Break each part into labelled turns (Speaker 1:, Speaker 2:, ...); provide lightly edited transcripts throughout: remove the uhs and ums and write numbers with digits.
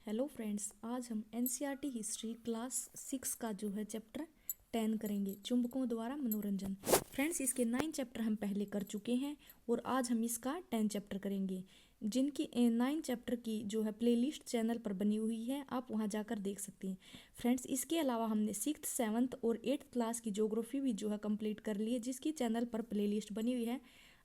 Speaker 1: Hello friends, आज हम NCERT history class 6 का जो है चैप्टर 10 करेंगे, चुंबकों द्वारा मनोरंजन। फ्रेंड्स, इसके 9 चैप्टर हम पहले कर चुके हैं और आज हम इसका 10 चैप्टर करेंगे, जिनकी 9 चैप्टर की जो है प्लेलिस्ट चैनल पर बनी हुई है, आप वहां जाकर देख सकते हैं। फ्रेंड्स, इसके अलावा हमने 6th 7th और 8th क्लास की ज्योग्राफी भी जो है कंप्लीट कर ली है, जिसकी चैनल पर प्लेलिस्ट बनी हुई है।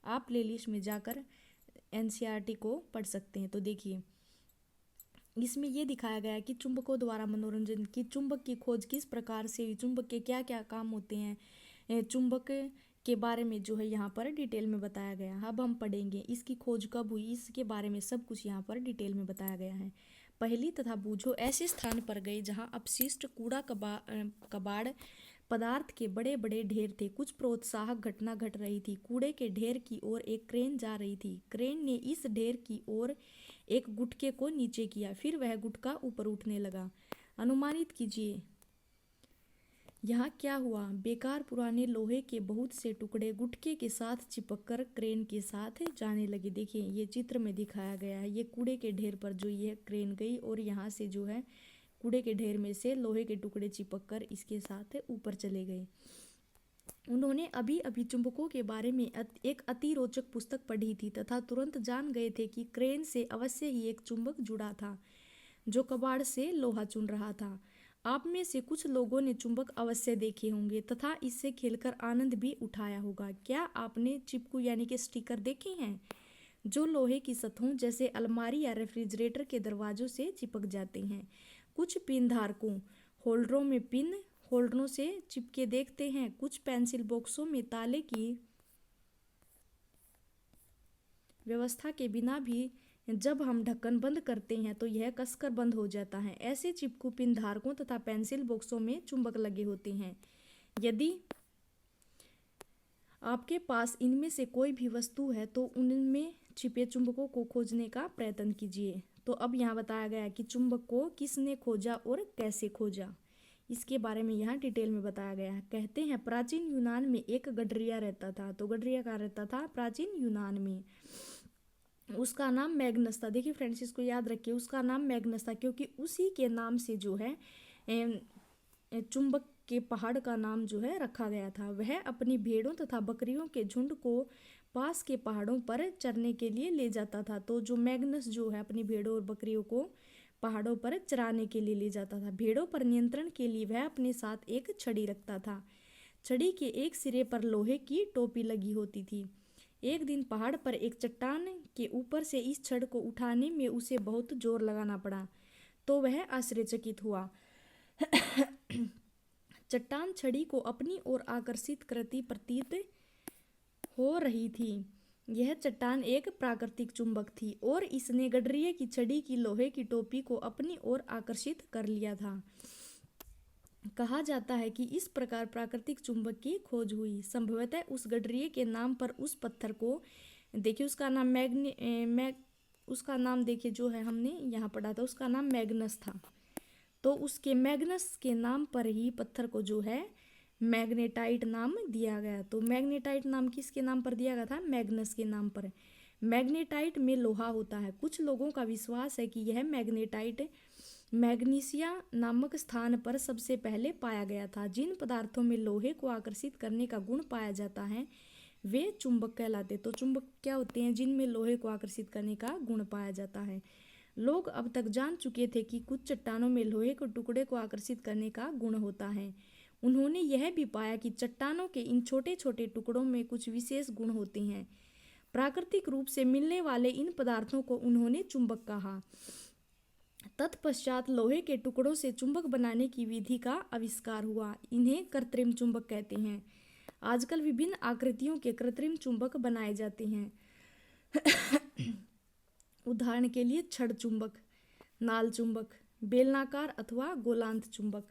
Speaker 1: आप प्लेलिस्ट में जाकर एनसीईआरटी को पढ़ सकते हैं। तो देखिए, इसमें ये दिखाया गया है कि चुंबकों द्वारा मनोरंजन की, चुंबक की खोज किस प्रकार से हुई, चुंबक के क्या क्या काम होते हैं, चुंबक के बारे में जो है यहाँ पर डिटेल में बताया गया है। अब हम पढ़ेंगे इसकी खोज कब हुई, इसके बारे में सब कुछ यहाँ पर डिटेल में बताया गया है। पहली तथा बूझो ऐसे स्थान पर गए जहाँ अपशिष्ट कूड़ा कबाड़ पदार्थ के बड़े बड़े ढेर थे। कुछ प्रोत्साहक घटना घट रही थी। कूड़े के ढेर की ओर एक क्रेन जा रही थी। क्रेन ने इस ढेर की ओर एक गुटके को नीचे किया, फिर वह गुटका ऊपर उठने लगा। अनुमानित कीजिए यहाँ क्या हुआ। बेकार पुराने लोहे के बहुत से टुकड़े गुटके के साथ चिपककर क्रेन के साथ जाने लगे। देखिए, ये चित्र में दिखाया गया है। ये कूड़े के ढेर पर जो ये क्रेन गई और यहाँ से जो है कूड़े के ढेर में से लोहे के टुकड़े चिपककर इसके साथ ऊपर चले गए। उन्होंने अभी अभी चुंबकों के बारे में एक अति रोचक पुस्तक पढ़ी थी तथा तुरंत जान गए थे कि क्रेन से अवश्य ही एक चुंबक जुड़ा था जो कबाड़ से लोहा चुन रहा था। आप में से कुछ लोगों ने चुंबक अवश्य देखे होंगे तथा इससे खेलकर आनंद भी उठाया होगा। क्या आपने चिपकू यानी कि स्टिकर देखे हैं जो लोहे की सतहों जैसे अलमारी या रेफ्रिजरेटर के दरवाजों से चिपक जाते हैं? कुछ पिन धारकों होल्डरों में पिन होल्डरों से चिपके देखते हैं। कुछ पेंसिल बॉक्सों में ताले की व्यवस्था के बिना भी जब हम ढक्कन बंद करते हैं तो यह कसकर बंद हो जाता है। ऐसे चिपकू पिन धारकों तथा पेंसिल बॉक्सों में चुंबक लगे होते हैं। यदि आपके पास इनमें से कोई भी वस्तु है तो उनमें छिपे चुंबकों को खोजने का प्रयत्न कीजिए। तो अब यहाँ बताया गया है कि चुंबक को किसने खोजा और कैसे खोजा, इसके बारे में यहाँ डिटेल में बताया गया है। कहते हैं प्राचीन यूनान में एक गडरिया रहता था। तो गडरिया कहाँ रहता था? प्राचीन यूनान में। उसका नाम मैग्नस था। देखिए फ्रेंड्स, इसको याद रखिए, उसका नाम मैग्नस था क्योंकि उसी के नाम से जो है चुंबक के पहाड़ का नाम जो है रखा गया था। वह अपनी भेड़ों तथा बकरियों के झुंड को पास के पहाड़ों पर चरने के लिए ले जाता था। तो जो मैग्नस जो है अपनी भेड़ों और बकरियों को पहाड़ों पर चराने के लिए ले जाता था। भेड़ों पर नियंत्रण के लिए वह अपने साथ एक छड़ी रखता था। छड़ी के एक सिरे पर लोहे की टोपी लगी होती थी। एक दिन पहाड़ पर एक चट्टान के ऊपर से इस छड़ को उठाने में उसे बहुत जोर लगाना पड़ा तो वह आश्चर्यचकित हुआ। चट्टान छड़ी को अपनी ओर आकर्षित करती प्रतीत हो रही थी। यह चट्टान एक प्राकृतिक चुंबक थी और इसने गडरिये की छड़ी की लोहे की टोपी को अपनी ओर आकर्षित कर लिया था। कहा जाता है कि इस प्रकार प्राकृतिक चुंबक की खोज हुई। संभवतः उस गडरिये के नाम पर उस पत्थर को, देखिए उसका नाम उसका नाम देखिए जो है हमने यहाँ पढ़ा था, उसका नाम मैग्नस था। तो उसके मैग्नस के नाम पर ही पत्थर को जो है मैग्नेटाइट नाम दिया गया। तो मैग्नेटाइट नाम किसके नाम पर दिया गया था? मैग्नस के नाम पर। मैग्नेटाइट में लोहा होता है। कुछ लोगों का विश्वास है कि यह मैग्नेटाइट मैग्नीशिया नामक स्थान पर सबसे पहले पाया गया था। जिन पदार्थों में लोहे को आकर्षित करने का गुण पाया जाता है वे चुंबक कहलाते। तो चुंबक क्या होते हैं? जिनमें लोहे को आकर्षित करने का गुण पाया जाता है। लोग अब तक जान चुके थे कि कुछ चट्टानों में लोहे के टुकड़े को आकर्षित करने का गुण होता है। उन्होंने यह भी पाया कि चट्टानों के इन छोटे छोटे टुकड़ों में कुछ विशेष गुण होते हैं। प्राकृतिक रूप से मिलने वाले इन पदार्थों को उन्होंने चुंबक कहा। तत्पश्चात लोहे के टुकड़ों से चुंबक बनाने की विधि का आविष्कार हुआ। इन्हें कृत्रिम चुंबक कहते हैं। आजकल विभिन्न आकृतियों के कृत्रिम चुंबक बनाए जाते हैं। उदाहरण के लिए छड़ चुंबक, नाल चुंबक, बेलनाकार अथवा गोलांत चुंबक।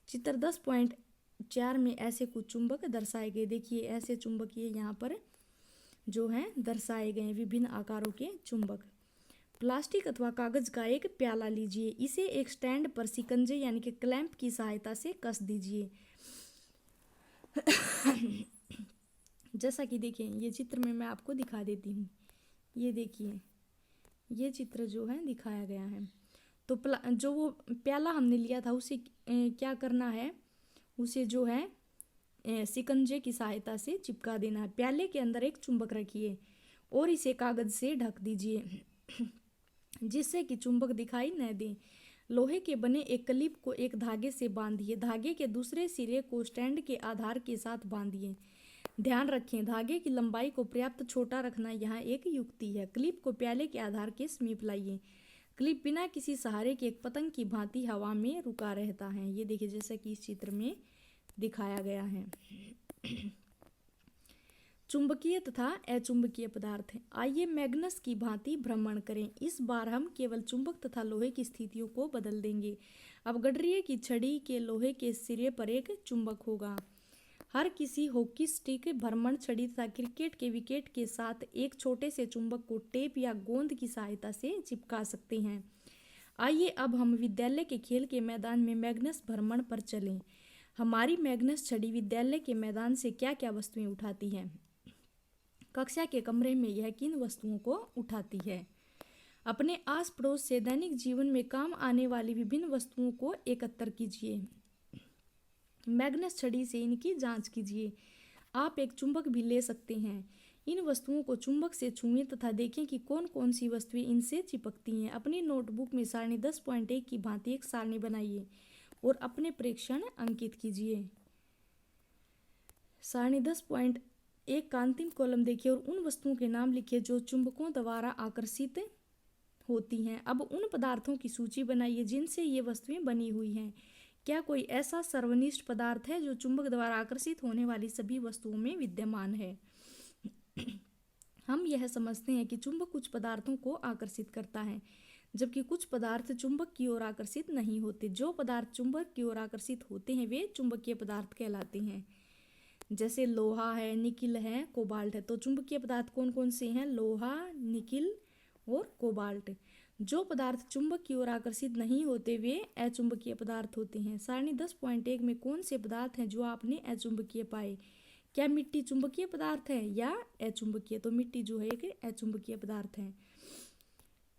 Speaker 1: चित्र 10.4 में ऐसे कुछ चुंबक दर्शाए गए। देखिए ऐसे चुंबक ये यहाँ पर जो हैं दर्शाए गए, विभिन्न आकारों के चुंबक। प्लास्टिक अथवा कागज का एक प्याला लीजिए, इसे एक स्टैंड पर शिकंजे यानी कि क्लैंप की सहायता से कस दीजिए। जैसा कि देखिए ये चित्र में मैं आपको दिखा देती हूँ। ये देखिए ये चित्र जो है दिखाया गया है। तो जो वो प्याला हमने लिया था उसे क्या करना है, उसे जो है शिकंजे की सहायता से चिपका देना है। प्याले के अंदर एक चुंबक रखिए और इसे कागज से ढक दीजिए जिससे कि चुंबक दिखाई न दे। लोहे के बने एक क्लिप को एक धागे से बांधिए। धागे के दूसरे सिरे को स्टैंड के आधार के साथ बांधिए। ध्यान रखें, धागे की लंबाई को पर्याप्त छोटा रखना यहाँ एक युक्ति है। क्लिप को प्याले के आधार के समीप लाइए। क्लिप बिना किसी सहारे के एक पतंग की भांति हवा में रुका रहता है। ये देखिए जैसा कि इस चित्र में दिखाया गया है। चुंबकीय तथा अचुंबकीय पदार्थ हैं। आइए मैग्नस की भांति भ्रमण करें। इस बार हम केवल चुंबक तथा लोहे की स्थितियों को बदल देंगे। अब गडरिये की छड़ी के लोहे के सिरे पर एक चुंबक होगा। हर किसी हॉकी स्टिक, भ्रमण छड़ी तथा क्रिकेट के विकेट के साथ एक छोटे से चुंबक को टेप या गोंद की सहायता से चिपका सकते हैं। आइए अब हम विद्यालय के खेल के मैदान में मैग्नस भ्रमण पर चलें। हमारी मैग्नस छड़ी विद्यालय के मैदान से क्या क्या वस्तुएं उठाती है? कक्षा के कमरे में यह किन वस्तुओं को उठाती है? अपने आस पड़ोस से दैनिक जीवन में काम आने वाली विभिन्न वस्तुओं को एकत्र कीजिए। मैग्नस छड़ी से इनकी जांच कीजिए। आप एक चुंबक भी ले सकते हैं। इन वस्तुओं को चुंबक से छुएं तथा देखें कि कौन कौन सी वस्तुएं इनसे चिपकती हैं। अपनी नोटबुक में सारणी 10.1 की भांति एक सारणी बनाइए और अपने प्रेक्षण अंकित कीजिए। सारणी 10.1 का अंतिम कॉलम देखिए और उन वस्तुओं के नाम लिखिए जो चुंबकों द्वारा आकर्षित होती हैं। अब उन पदार्थों की सूची बनाइए जिनसे ये वस्तुएं बनी हुई हैं। क्या कोई ऐसा सर्वनिष्ठ पदार्थ है जो चुंबक द्वारा आकर्षित होने वाली सभी वस्तुओं में विद्यमान है? हम यह समझते हैं कि चुंबक कुछ पदार्थों को आकर्षित करता है जबकि कुछ पदार्थ चुंबक की ओर आकर्षित नहीं होते। जो पदार्थ चुंबक की ओर आकर्षित होते हैं वे चुंबकीय पदार्थ कहलाते हैं। जैसे लोहा है, निकिल है, कोबाल्ट है। तो चुंबकीय पदार्थ कौन कौन से हैं? लोहा, निकिल और कोबाल्ट। जो पदार्थ चुंबक की ओर आकर्षित नहीं होते वे अचुंबकीय पदार्थ होते हैं। सारणी 10.1 में कौन से पदार्थ हैं जो आपने अचुंबकीय पाए? क्या मिट्टी चुंबकीय पदार्थ है या अचुंबकीय? तो मिट्टी जो है एक अचुंबकीय पदार्थ है।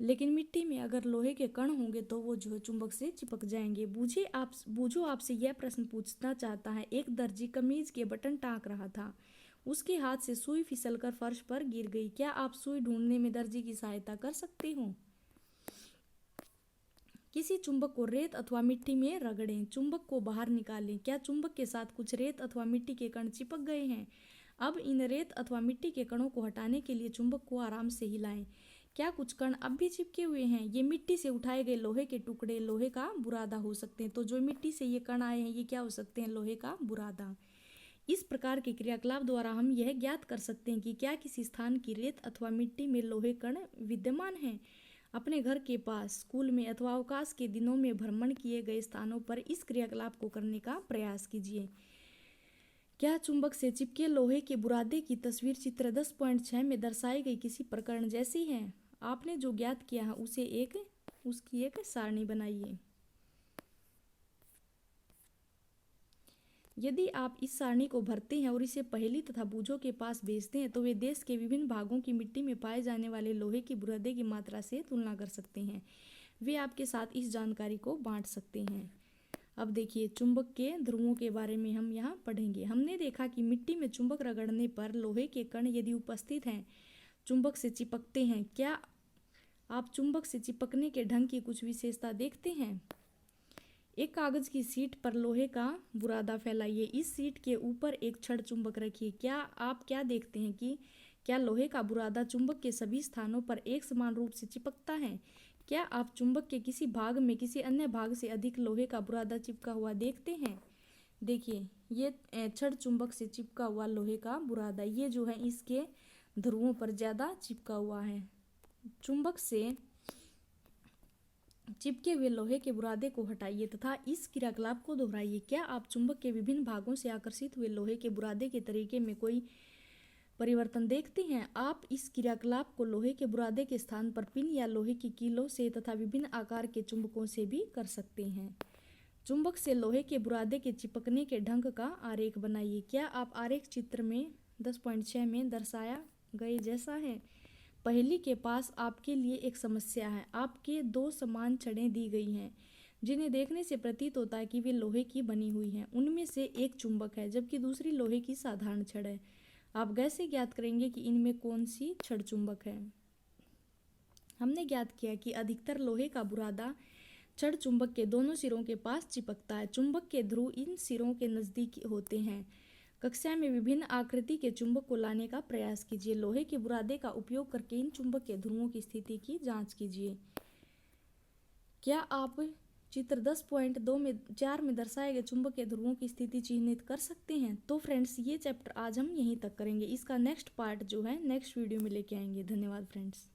Speaker 1: लेकिन मिट्टी में अगर लोहे के कण होंगे तो वो जो है चुंबक से चिपक जाएंगे। बूझो आपसे यह प्रश्न पूछना चाहता है। एक दर्जी कमीज के बटन टाँक रहा था। उसके हाथ से सुई फिसलकर फर्श पर गिर गई। क्या आप सुई ढूंढने में दर्जी की सहायता कर सकते हो? किसी चुंबक को रेत अथवा मिट्टी में रगड़ें। चुंबक को बाहर निकालें। क्या चुंबक के साथ कुछ रेत अथवा मिट्टी के कण चिपक गए हैं? अब इन रेत अथवा मिट्टी के कणों को हटाने के लिए चुंबक को आराम से हिलाएं। क्या कुछ कण अब भी चिपके हुए हैं? ये मिट्टी से उठाए गए लोहे के टुकड़े, लोहे का बुरादा हो सकते हैं। तो जो मिट्टी से ये कण आए हैं ये क्या हो सकते हैं? लोहे का बुरादा। इस प्रकार के क्रियाकलाप द्वारा हम यह ज्ञात कर सकते हैं कि क्या किसी स्थान की रेत अथवा मिट्टी में लोहे कण विद्यमान हैं। अपने घर के पास, स्कूल में अथवा अवकाश के दिनों में भ्रमण किए गए स्थानों पर इस क्रियाकलाप को करने का प्रयास कीजिए। क्या चुंबक से चिपके लोहे के बुरादे की तस्वीर चित्र 10.6 में दर्शाई गई किसी प्रकरण जैसी है? आपने जो ज्ञात किया है उसकी एक सारणी बनाइए। यदि आप इस सारणी को भरते हैं और इसे पहेली तथा बूझों के पास भेजते हैं तो वे देश के विभिन्न भागों की मिट्टी में पाए जाने वाले लोहे की बुरादे की मात्रा से तुलना कर सकते हैं। वे आपके साथ इस जानकारी को बांट सकते हैं। अब देखिए चुंबक के ध्रुवों के बारे में हम यहाँ पढ़ेंगे। हमने देखा कि मिट्टी में चुंबक रगड़ने पर लोहे के कण यदि उपस्थित हैं चुंबक से चिपकते हैं। क्या आप चुंबक से चिपकने के ढंग की कुछ विशेषता देखते हैं? एक कागज की शीट पर लोहे का बुरादा फैलाइए। इस शीट के ऊपर एक छड़ चुंबक रखिए। क्या आप देखते हैं कि क्या लोहे का बुरादा चुंबक के सभी स्थानों पर एक समान रूप से चिपकता है? क्या आप चुंबक के किसी भाग में किसी अन्य भाग से अधिक लोहे का बुरादा चिपका हुआ देखते हैं? देखिए ये छड़ चुंबक से चिपका हुआ लोहे का बुरादा, ये जो है इसके ध्रुवों पर ज़्यादा चिपका हुआ है। चुंबक से चिपके हुए लोहे के बुरादे को हटाइए तथा इस क्रियाकलाप को दोहराइए। क्या आप चुंबक के विभिन्न भागों से आकर्षित हुए लोहे के बुरादे के तरीके में कोई परिवर्तन देखते हैं? आप इस क्रियाकलाप को लोहे के बुरादे के स्थान पर पिन या लोहे की कीलों से तथा विभिन्न आकार के चुंबकों से भी कर सकते हैं। चुंबक से लोहे के बुरादे के चिपकने के ढंग का आरेख बनाइए। क्या आप आरेख चित्र में 10.6 में दर्शाया गए जैसा है? पहेली के पास आपके लिए एक समस्या है। आपके दो समान छड़ें दी गई हैं जिन्हें देखने से प्रतीत होता है कि वे लोहे की बनी हुई हैं। उनमें से एक चुंबक है जबकि दूसरी लोहे की साधारण छड़ है। आप कैसे ज्ञात करेंगे कि इनमें कौन सी छड़ चुंबक है? हमने ज्ञात किया कि अधिकतर लोहे का बुरादा छड़ चुंबक के दोनों सिरों के पास चिपकता है। चुंबक के ध्रुव इन सिरों के नजदीक होते हैं। कक्षा में विभिन्न आकृति के चुंबक को लाने का प्रयास कीजिए। लोहे के बुरादे का उपयोग करके इन चुंबक के ध्रुवों की स्थिति की जांच कीजिए। क्या आप चित्र 10.4 में दर्शाए गए चुंबक के ध्रुवों की स्थिति चिन्हित कर सकते हैं? तो फ्रेंड्स, ये चैप्टर आज हम यहीं तक करेंगे। इसका नेक्स्ट पार्ट जो है नेक्स्ट वीडियो में लेके आएंगे। धन्यवाद फ्रेंड्स।